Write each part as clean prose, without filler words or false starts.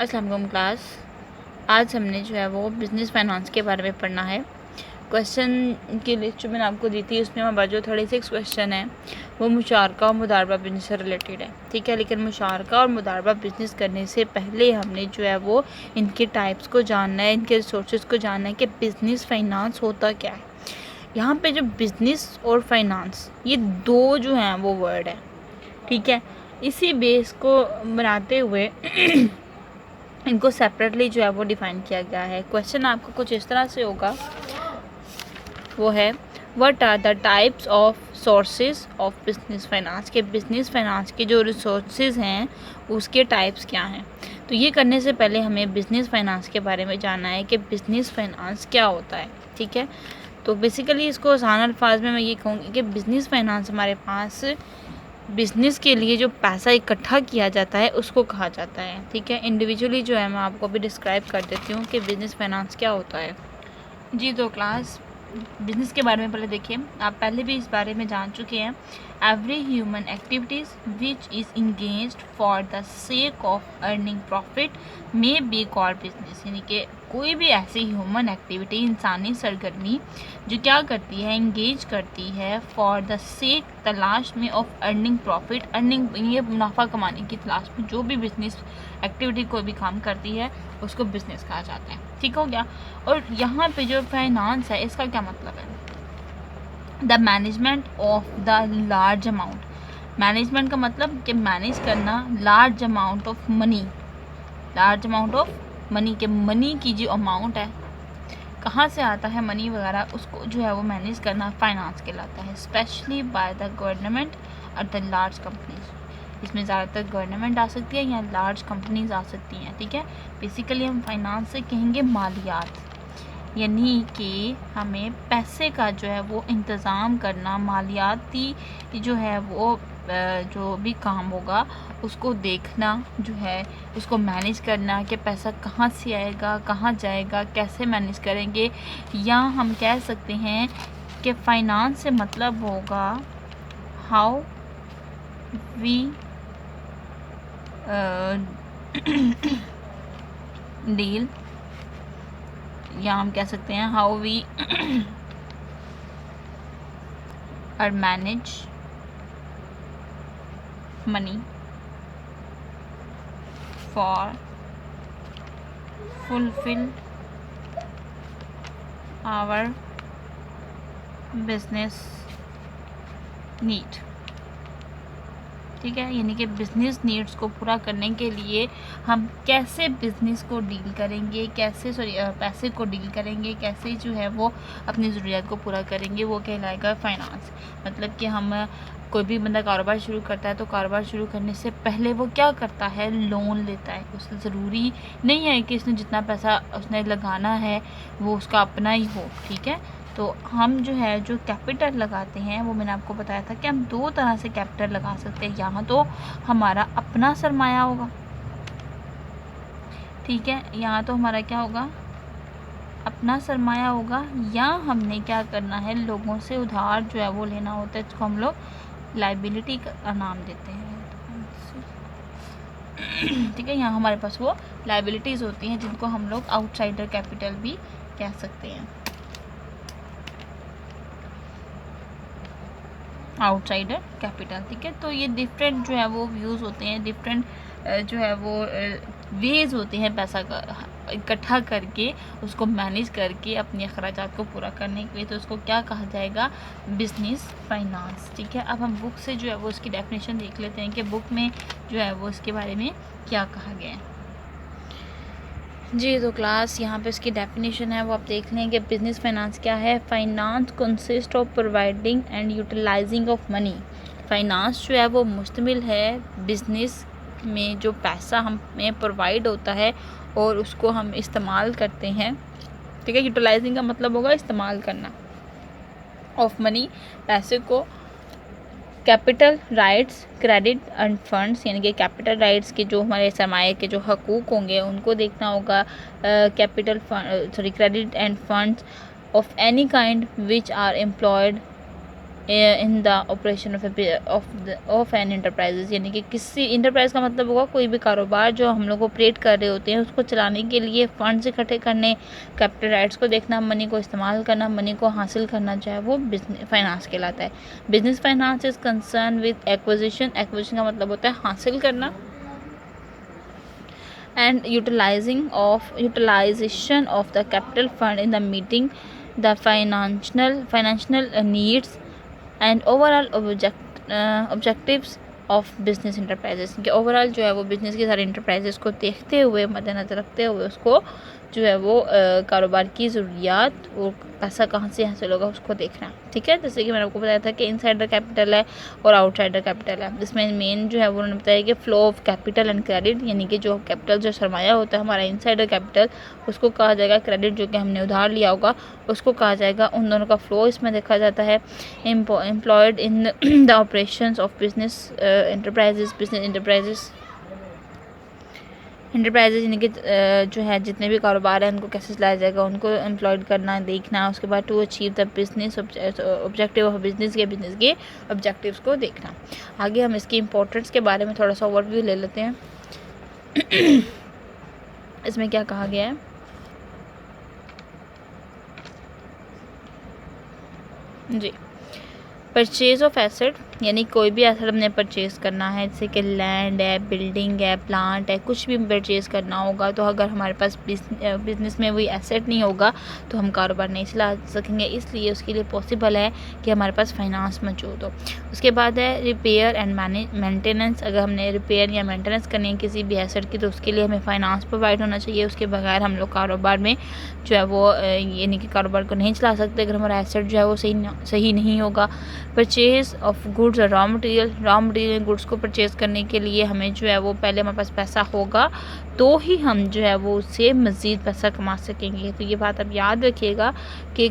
अस्सलाम वालेकुम क्लास। आज हमने जो है वो बिज़नेस फाइनेंस के बारे में पढ़ना है। क्वेश्चन की लिस्ट जो मैंने आपको दी थी उसमें हमारे जो 36 क्वेश्चन है वो मुशारका और मुदारबा बिज़नेस से रिलेटेड है, ठीक है। लेकिन मुशारका और मुदारबा बिज़नेस करने से पहले हमने जो है वो इनके टाइप्स को जानना है, इनके रिसोर्सेज को जानना है कि बिज़नेस फाइनेंस होता क्या है। यहाँ पे जो बिज़नेस और फाइनेंस ये दो जो हैं वो वर्ड है, ठीक है। इसी बेस को बनाते हुए इनको सेपरेटली जो है वो डिफ़ाइन किया गया है। क्वेश्चन आपका कुछ इस तरह से होगा, वो है what are the types of sources of business finance, के बिजनेस फाइनेंस के जो रिसोर्सेज हैं उसके टाइप्स क्या हैं। तो ये करने से पहले हमें बिजनेस फाइनेंस के बारे में जानना है कि बिजनेस फाइनेंस क्या होता है, ठीक है। तो बेसिकली इसको आसान अल्फाज में मैं ये कहूँगी कि बिजनेस फाइनेंस हमारे पास बिज़नेस के लिए जो पैसा इकट्ठा किया जाता है उसको कहा जाता है, ठीक है। इंडिविजुअली जो है मैं आपको भी डिस्क्राइब कर देती हूँ कि बिज़नेस फाइनेंस क्या होता है। जी तो क्लास बिज़नेस के बारे में पहले देखिए, आप पहले भी इस बारे में जान चुके हैं। Every human activities which is engaged for the sake of earning profit may be called business, यानी कि कोई भी ऐसी ह्यूमन एक्टिविटी, इंसानी सरगर्मी जो क्या करती है, इंगेज करती है फॉर द सेक, तलाश में, ऑफ अर्निंग प्रॉफिट, अर्निंग ये मुनाफा कमाने की तलाश में जो भी बिजनेस एक्टिविटी कोई भी काम करती है उसको बिजनेस कहा जाता है, ठीक हो गया। और यहाँ पे जो फाइनेंस है इसका क्या मतलब है, the management of the large amount. Management का मतलब कि मैनेज करना large amount of money, large amount of money, के मनी की जो अमाउंट है, कहाँ से आता है मनी वगैरह, उसको जो है वो मैनेज करना फाइनेंस कहलाता है। स्पेशली बाय द गवर्नमेंट और द लार्ज कंपनीज, इसमें ज़्यादातर गवर्नमेंट आ सकती है या लार्ज कंपनीज आ सकती हैं, ठीक है। बेसिकली हम फाइनेंस से कहेंगे मालियात, यानी कि हमें पैसे का जो है वो इंतज़ाम करना, मालियाती जो है वो जो भी काम होगा उसको देखना जो है, उसको मैनेज करना कि पैसा कहाँ से आएगा, कहाँ जाएगा, कैसे मैनेज करेंगे। या हम कह सकते हैं कि फाइनेंस से मतलब होगा हाउ वी डील, या हम कह सकते हैं हाउ वी और manage money for fulfill our business need, ठीक है। यानी कि बिज़नेस नीड्स को पूरा करने के लिए हम कैसे बिज़नेस को डील करेंगे, कैसे पैसे को डील करेंगे, कैसे जो है वो अपनी ज़रूरियात को पूरा करेंगे, वो कहलाएगा फाइनेंस। मतलब कि हम कोई भी बंदा कारोबार शुरू करता है तो कारोबार शुरू करने से पहले वो क्या करता है, लोन लेता है। उससे ज़रूरी नहीं है कि इसने जितना पैसा उसने लगाना है वो उसका अपना ही हो, ठीक है। तो हम जो है जो कैपिटल लगाते हैं वो मैंने आपको बताया था कि हम दो तरह से कैपिटल लगा सकते हैं। यहाँ तो हमारा अपना सरमाया होगा, ठीक है, यहाँ तो हमारा क्या होगा, अपना सरमाया होगा, या हमने क्या करना है, लोगों से उधार जो है वो लेना होता है, जिसको हम लोग लाइबिलिटी का नाम देते हैं, ठीक है। यहाँ हमारे पास वो लाइबिलिटीज़ होती हैं जिनको हम लोग आउटसाइडर कैपिटल भी कह सकते हैं, आउटसाइडर कैपिटल, ठीक है। तो ये डिफरेंट जो है वो व्यूज़ होते हैं, डिफरेंट जो है वो वेज होते हैं पैसा का इकट्ठा करके, उसको मैनेज करके अपने अखराजात को पूरा करने के लिए। तो उसको क्या कहा जाएगा, बिजनेस फाइनेंस, ठीक है। अब हम बुक से जो है वो उसकी डेफिनेशन देख लेते हैं कि बुक में जो है वो इसके बारे में क्या कहा गया है। जी तो क्लास यहाँ पे इसकी डेफिनेशन है वो आप देख लें कि बिज़नेस फाइनेंस क्या है। Finance consist of providing and utilizing of money. Finance जो है वो मुश्तमिल है बिज़नेस में जो पैसा हमें प्रोवाइड होता है और उसको हम इस्तेमाल करते हैं, ठीक है। यूटिलाइजिंग का मतलब होगा इस्तेमाल करना, ऑफ मनी, पैसे को, capital rights, credit and funds, यानी कि कैपिटल राइट्स के जो हमारे सरमाए के जो हकूक़ होंगे उनको देखना होगा, capital credit and funds of any kind which are employed in the operation of an enterprises, यानी कि किसी इंटरप्राइज का मतलब होगा कोई भी कारोबार जो हम लोग ऑपरेट कर रहे होते हैं, उसको चलाने के लिए फंड्स इकट्ठे करने, कैपिटल राइट्स को देखना, मनी को इस्तेमाल करना, मनी को हासिल करना, जो है वो बिजनेस फाइनेंस कहलाता है। Business finance is concern with acquisition, acquisition का मतलब होता है हासिल करना, and utilization of the capital fund in the meeting the financial needs and overall objectives of business enterprises, कि ओवरऑल जो है वो बिज़नेस के सारे इंटरप्राइजेस को देखते हुए, मद्देनज़र रखते हुए उसको जो है वो कारोबार की ज़रूरियात और पैसा कहाँ से हासिल होगा उसको देखना है। ठीक है, जैसे कि मैंने आपको बताया था कि इनसाइडर कैपिटल है और आउटसाइडर कैपिटल है। इसमें मेन जो है वो उन्होंने बताया कि flow of capital and credit, यानी कि जो कैपिटल जो सरमाया होता है हमारा इनसाइडर कैपिटल, उसको कहा जाएगा, क्रेडिट जो कि हमने उधार लिया होगा उसको कहा जाएगा। उन दोनों का फ्लो इसमें देखा जाता है। Employed in the operations of business enterprises, business enterprises यानी कि जो है जितने भी कारोबार हैं उनको कैसे चलाया जाएगा, उनको एम्प्लॉयड करना, देखना। उसके बाद to achieve the business objective of business के ऑब्जेक्टिव्स को देखना। आगे हम इसकी इम्पोर्टेंस के बारे में थोड़ा सा ओवरव्यू ले लेते हैं। इसमें क्या कहा गया है, जी, परचेज़ ऑफ एसेट, यानी कोई भी एसेट हमने परचेज़ करना है, जैसे कि लैंड है, बिल्डिंग है, प्लांट है, कुछ भी परचेज़ करना होगा, तो अगर हमारे पास बिज़नेस में वही एसेट नहीं होगा तो हम कारोबार नहीं चला सकेंगे। इसलिए उसके लिए पॉसिबल है कि हमारे पास फाइनेंस मौजूद हो। उसके बाद है रिपेयर एंड मेंटेनेंस, अगर हमने रिपेयर या मेंटेनेंस करनी है किसी भी एसेट की तो उसके लिए हमें फाइनेंस प्रोवाइड होना चाहिए। उसके बगैर हम लोग कारोबार में जो है वो यानी कि कारोबार को नहीं चला सकते अगर हमारा एसेट जो है वो सही नहीं होगा। परचेज़ ऑफ गुड्स और रॉ मटेरियल गुड्स को परचेज़ करने के लिए हमें जो है वो पहले हमारे पास पैसा होगा तो ही हम जो है वो उससे मज़ीद पैसा कमा सकेंगे। तो ये बात आप याद रखिएगा कि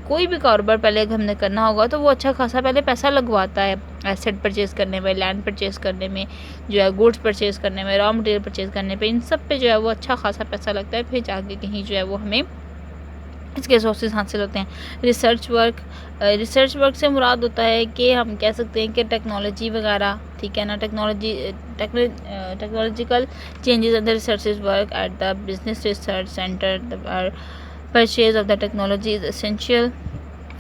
कोई भी कारोबार पहले अगर हमने करना होगा तो वो अच्छा खासा पहले पैसा लगवाता है, एसेट परचेज़ करने में, लैंड परचेज़ करने में, जो है गुड्स परचेज़ करने में, रॉ मटेरियल परचेज़ करने पे, इन सब पे जो है वो अच्छा खासा पैसा लगता है। फिर जाके कहीं जो है वो हमें इसके सोर्सेज हासिल होते हैं। रिसर्च वर्क से मुराद होता है कि हम कह सकते हैं कि टेक्नोलॉजी वगैरह, ठीक है ना, technological changes and the research work at the business research centre. Purchase of the technology is essential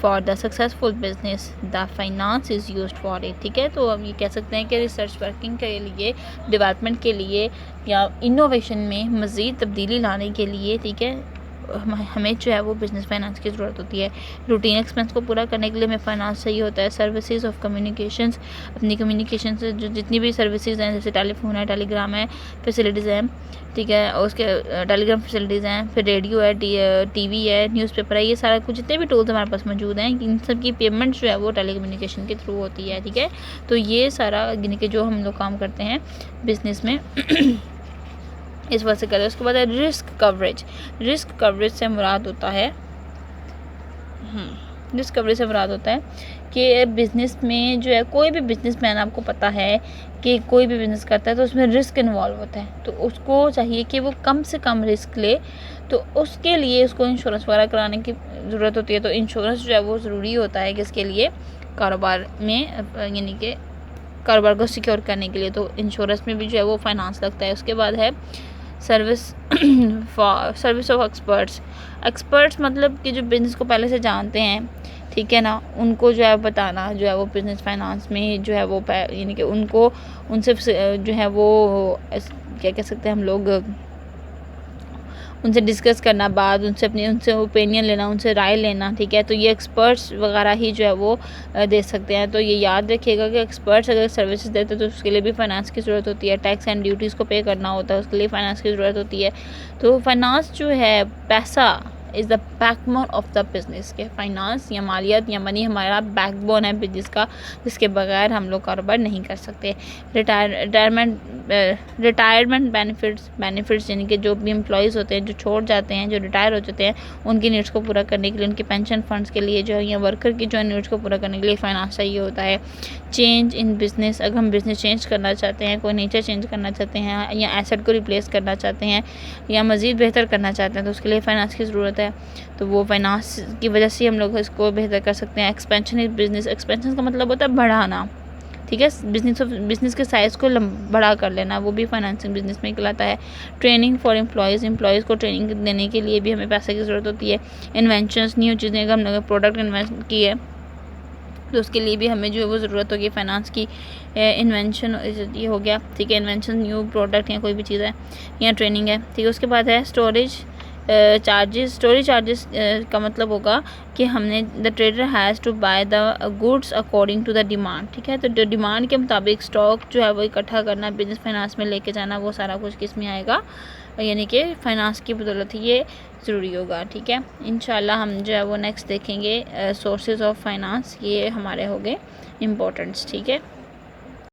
for the successful business, the finance is used for it. ठीक है, तो हम ये कह सकते हैं कि रिसर्च वर्किंग के लिए, डेवलपमेंट के लिए या इनोवेशन में मज़ीद तब्दीली लाने के लिए, ठीक है, हमें जो है वो बिज़नेस फाइनेंस की ज़रूरत होती है। रूटीन एक्सपेंस को पूरा करने के लिए हमें फाइनेंस चाहिए होता है। सर्विसेज ऑफ कम्युनिकेशंस, अपनी कम्युनिकेशन से जो जितनी भी सर्विसेज हैं, जैसे टेलीफोन है, टेलीग्राम है, फैसिलिटीज़ हैं, ठीक है, और उसके टेलीग्राम फैसिलिटीज़ हैं, फिर रेडियो है, टीवी है, न्यूज़पेपर है, ये सारा कुछ जितने भी टूल्स हमारे पास मौजूद हैं, इन सब की पेमेंट जो है वो टेलीकम्युनिकेशन के थ्रू होती है। ठीक है, तो ये सारा यानी कि जो हम लोग काम करते हैं बिज़नेस में इस वजह से करें। उसके बाद है रिस्क कवरेज से मुराद होता है कि बिज़नेस में जो है कोई भी बिज़नेसमैन, आपको पता है कि कोई भी बिज़नेस करता है तो उसमें रिस्क इन्वॉल्व होता है, तो उसको चाहिए कि वो कम से कम रिस्क ले। तो उसके लिए उसको इंश्योरेंस वगैरह कराने की ज़रूरत होती है। तो इंश्योरेंस जो है वो ज़रूरी होता है किसके लिए, कारोबार में, यानी कि कारोबार को सिक्योर करने के लिए। तो इंश्योरेंस में भी जो है वो फाइनेंस लगता है। उसके बाद है सर्विस ऑफ एक्सपर्ट्स मतलब कि जो बिज़नेस को पहले से जानते हैं, ठीक है ना, उनको जो है बताना, जो है वो बिज़नेस फाइनेंस में जो है वो यानी कि उनसे जो है वो क्या कह सकते हैं हम लोग, उनसे डिस्कस करना, बाद उनसे ओपिनियन लेना, उनसे राय लेना। ठीक है, तो ये एक्सपर्ट्स वगैरह ही जो है वो दे सकते हैं। तो ये याद रखिएगा कि एक्सपर्ट्स अगर सर्विसेज देते हैं तो उसके लिए भी फाइनेंस की ज़रूरत होती है। टैक्स एंड ड्यूटीज़ को पे करना होता है, उसके लिए फाइनेंस की ज़रूरत होती है। तो फाइनेंस जो है, पैसा is the backbone of the business के, फाइनेंस या मालियत या मनी हमारा बैकबोन है बिजनेस का, जिसके बगैर हम लोग कारोबार नहीं कर सकते। रिटायरमेंट बेनिफिट्स यानी कि जो भी एम्प्लॉयज़ होते हैं, जो छोड़ जाते हैं, जो रिटायर हो जाते हैं, उनकी नीड्स को पूरा करने के लिए, उनके पेंशन फंड्स के लिए जो है, या वर्कर की जो नीड्स को पूरा करने के लिए फाइनेंस चाहिए होता है। चेंज इन बिज़नेस, अगर हम बिज़नेस चेंज करना चाहते हैं, कोई नेचर चेंज करना चाहते हैं, या एसेट को रिप्लेस करना चाहते हैं, या मज़ीद बेहतर करना चाहते हैं, तो उसके लिए फाइनेंस की ज़रूरत है। है, तो वो फाइनेंस की वजह से हम लोग इसको बेहतर कर सकते हैं। एक्सपेंशन इज बिजनेस, एक्सपेंशन का मतलब होता है बढ़ाना, ठीक है, बिजनेस के साइज़ को बड़ा कर लेना, वो भी फाइनेंसिंग बिजनेस में कहलाता है। ट्रेनिंग फॉर एम्प्लॉयज़ को ट्रेनिंग देने के लिए भी हमें पैसे की ज़रूरत होती है। इन्वेंशंस, न्यू चीज़ें अगर हमने प्रोडक्ट इन्वेंट की है तो उसके लिए भी हमें जो है वो ज़रूरत होगी फाइनेंस की। इन्वेंशन ये हो गया, ठीक है, इन्वेंशन न्यू प्रोडक्ट या कोई भी चीज़ है या ट्रेनिंग है, ठीक है। उसके बाद है स्टोरेज चार्जेस का मतलब होगा कि हमने the trader has to buy the goods according to the demand, ठीक है। तो डिमांड के मुताबिक स्टॉक जो है वो इकट्ठा करना, बिजनेस फाइनेंस में लेके जाना, वो सारा कुछ किस में आएगा, यानी कि फाइनेंस की बदौलत ये ज़रूरी होगा, ठीक है। इंशाल्लाह हम जो है वो नेक्स्ट देखेंगे सोर्सेज ऑफ फाइनेंस, ये हमारे हो गए इम्पोर्टेंट्स, ठीक है।